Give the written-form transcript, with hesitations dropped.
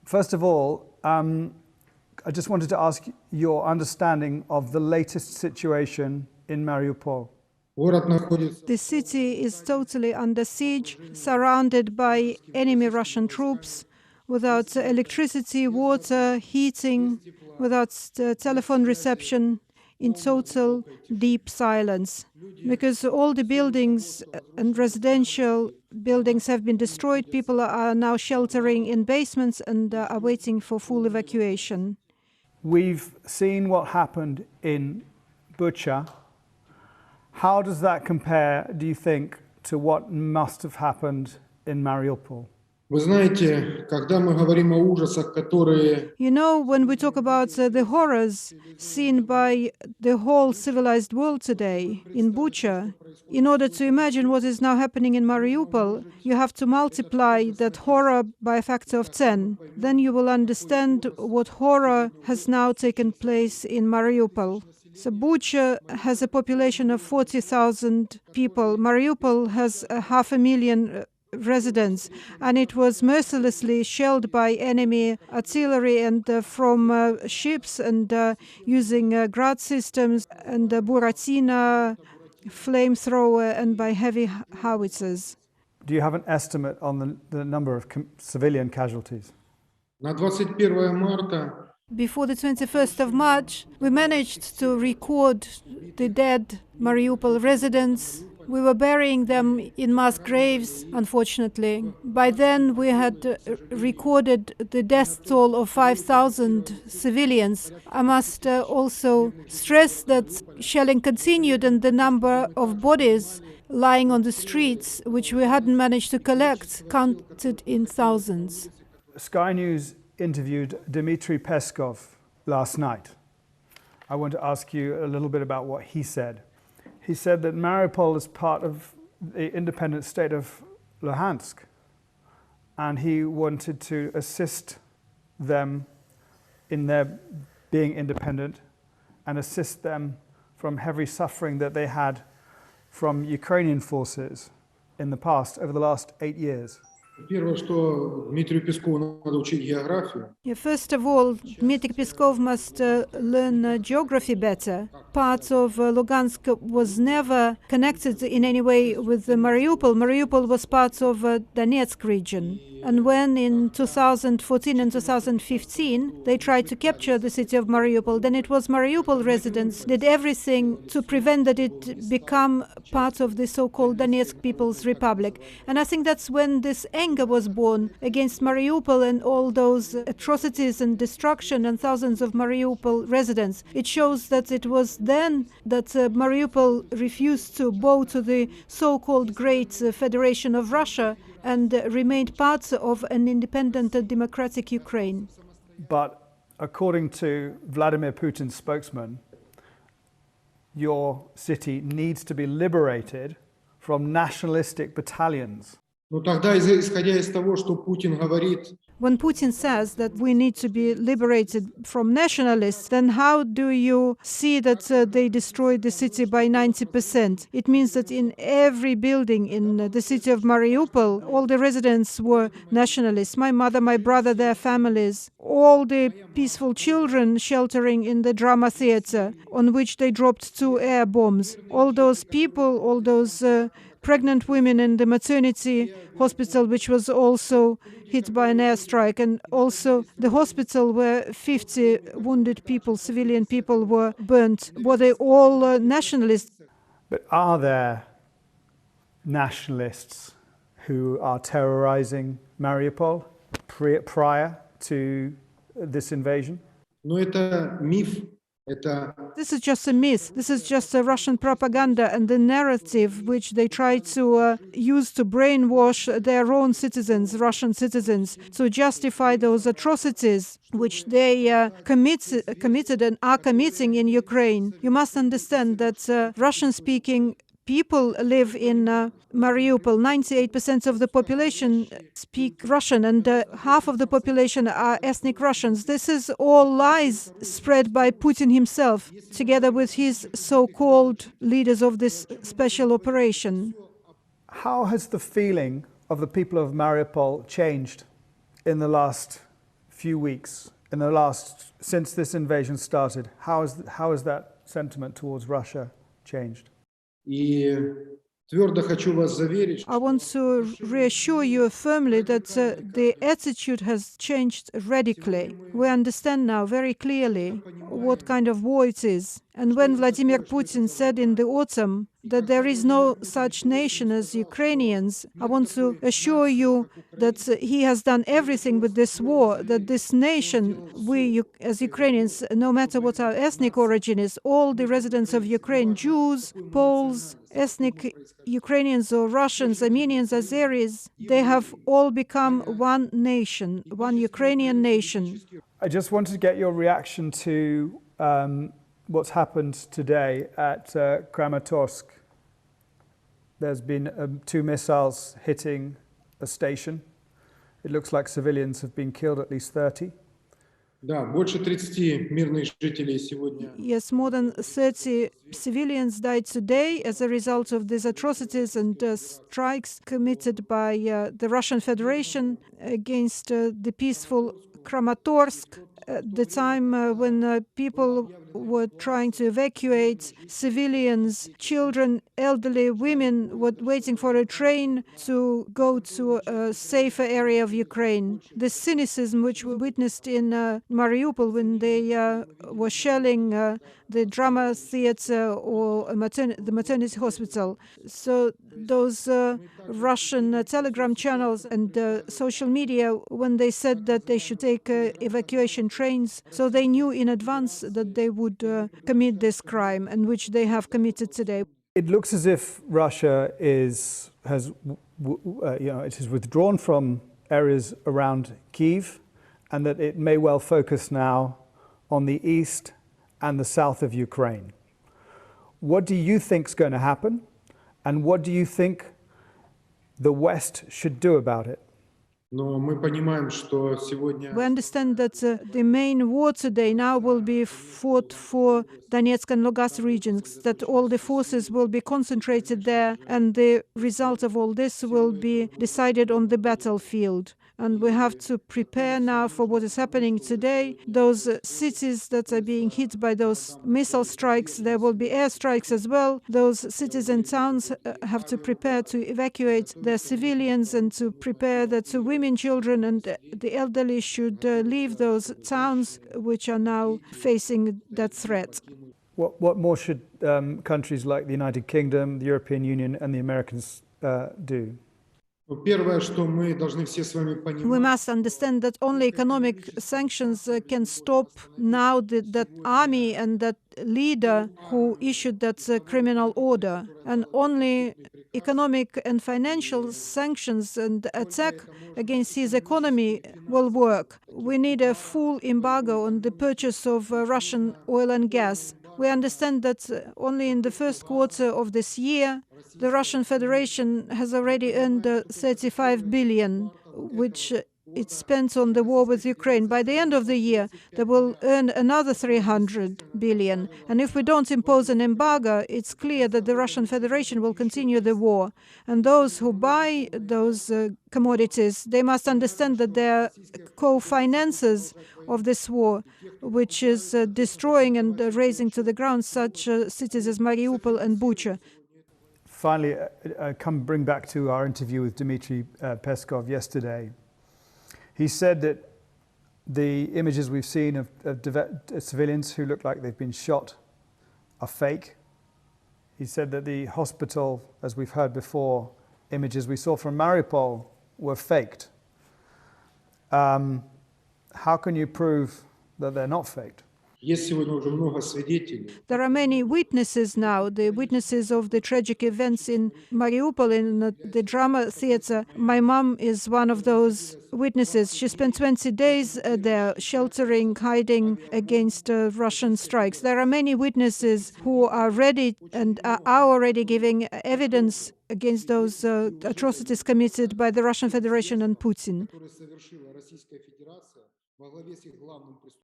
First of all, I just wanted to ask your understanding of the latest situation in Mariupol. The city is totally under siege, surrounded by enemy Russian troops, without electricity, water, heating, without telephone reception, in total deep silence. Because all the buildings and residential buildings have been destroyed, people are now sheltering in basements and are waiting for full evacuation. We've seen what happened in Bucha. How does that compare, do you think, to what must have happened in Mariupol? Вы знаете, когда мы говорим о ужасах, которые... You know, when we talk about the horrors seen by the whole civilized world today in Bucha, in order to imagine what is now happening in Mariupol, you have to multiply that horror by a factor of 10. Then you will understand what horror has now taken place in Mariupol. So Bucha has a population of 40,000 people. Mariupol has 500,000 residents, and it was mercilessly shelled by enemy artillery and from ships and using Grad systems and Buratina flamethrower and by heavy howitzers. Do you have an estimate on the number of civilian casualties? На 21 марта Before the 21st of March, we managed to record the dead Mariupol residents. We were burying them in mass graves, unfortunately. By then, we had recorded the death toll of 5,000 civilians. I must also stress that shelling continued, and the number of bodies lying on the streets, which we hadn't managed to collect, counted in thousands. Sky News interviewed Dmitry Peskov last night. I want to ask you a little bit about what he said. He said that Mariupol is part of the independent state of Lugansk, and he wanted to assist them in their being independent and assist them from heavy suffering that they had from Ukrainian forces in the past, over the last 8 years. Первое, что Дмитрию Пескову надо учить географию. First of all, Dmitry Peskov must learn geography better. Part of Lugansk was never connected in any way with Mariupol. Mariupol was part of Donetsk region. And when in 2014 and 2015 they tried to capture the city of Mariupol, then it was Mariupol residents did everything to prevent that it become part of the so-called Donetsk People's Republic. And I think that's when this anger was born against Mariupol and all those atrocities and destruction and thousands of Mariupol residents. It shows that it was then that Mariupol refused to bow to the so-called Great Federation of Russia and remained part of an independent and democratic Ukraine. But according to Vladimir Putin's spokesman, your city needs to be liberated from nationalistic battalions. Но тогда, исходя из того, что Путин говорит, When Putin says that we need to be liberated from nationalists, then how do you see that they destroyed the city by 90%? It means that in every building in the city of Mariupol, all the residents were nationalists. My mother, my brother, their families. All the peaceful children sheltering in the drama theater on which they dropped 2 air bombs. All those people, all those pregnant women in the maternity hospital, which was also hit by an airstrike, and also the hospital where 50 wounded people, civilian people, were burnt. Were they all nationalists? But are there nationalists who are terrorizing Mariupol prior to this invasion? но это миф, это This is just a myth. This is just a Russian propaganda and the narrative which they try to use to brainwash their own citizens, Russian citizens, to justify those atrocities which they committed and are committing in Ukraine. You must understand that Russian-speaking people live in Mariupol. 98% of the population speak Russian, and half of the population are ethnic Russians. This is all lies spread by Putin himself, together with his so-called leaders of this special operation. How has the feeling of the people of Mariupol changed in the last few weeks, since this invasion started, how has that sentiment towards Russia changed? И твердо хочу вас заверить, I want to reassure you firmly that the attitude has changed radically. We understand now very clearly what kind of war it is. And when Vladimir Putin said in the autumn that there is no such nation as Ukrainians, I want to assure you that he has done everything with this war, that this nation, we as Ukrainians, no matter what our ethnic origin is, all the residents of Ukraine, Jews, Poles, ethnic Ukrainians or Russians, Armenians, Azeris, they have all become one nation, one Ukrainian nation. I just wanted to get your reaction to what's happened today at Kramatorsk. There's been 2 missiles hitting a station. It looks like civilians have been killed, at least 30. да, больше 30 мирных жителей сегодня. Yes, more than 30 civilians died today as a result of these atrocities and strikes committed by the Russian Federation against the peaceful Kramatorsk. At the time when people were trying to evacuate, civilians, children, elderly, women were waiting for a train to go to a safer area of Ukraine. The cynicism which we witnessed in Mariupol when they were shelling the drama theater or the maternity hospital. So those Russian telegram channels and social media, when they said that they should take evacuation trains, so they knew in advance that they would commit this crime, and which they have committed today. It looks as if Russia has withdrawn from areas around Kyiv, and that it may well focus now on the east and the south of Ukraine. What do you think is going to happen, and what do you think the West should do about it? Но мы понимаем, что сегодня... We understand that the main war today now will be fought for Donetsk and Lugansk regions, that all the forces will be concentrated there, and the result of all this will be decided on the battlefield. And we have to prepare now for what is happening today. Those cities that are being hit by those missile strikes, there will be airstrikes as well. Those cities and towns have to prepare to evacuate their civilians and to prepare that women, children and the elderly should leave those towns which are now facing that threat. What more should countries like the United Kingdom, the European Union and the Americans do? Первое, что мы должны все с вами понимать. We must understand that only economic sanctions can stop now that army and that leader who issued that criminal order. And only economic and financial sanctions and attack against his economy will work. We need a full embargo on the purchase of Russian oil and gas. We understand that only in the first quarter of this year, the Russian Federation has already earned 35 billion, which it spent on the war with Ukraine. By the end of the year, they will earn another 300 billion. And if we don't impose an embargo, it's clear that the Russian Federation will continue the war. And those who buy those commodities, they must understand that they're co-financers of this war, which is destroying and razing to the ground such cities as Mariupol and Bucha. Finally, bring back to our interview with Dmitry Peskov yesterday. He said that the images we've seen of civilians who look like they've been shot are fake. He said that the hospital, as we've heard before, images we saw from Mariupol were faked. How can you prove that they're not faked? There are many witnesses now, the witnesses of the tragic events in Mariupol, in the drama theater. My mom is one of those witnesses. She spent 20 days there, sheltering, hiding against Russian strikes. There are many witnesses who are ready and are already giving evidence against those atrocities committed by the Russian Federation and Putin.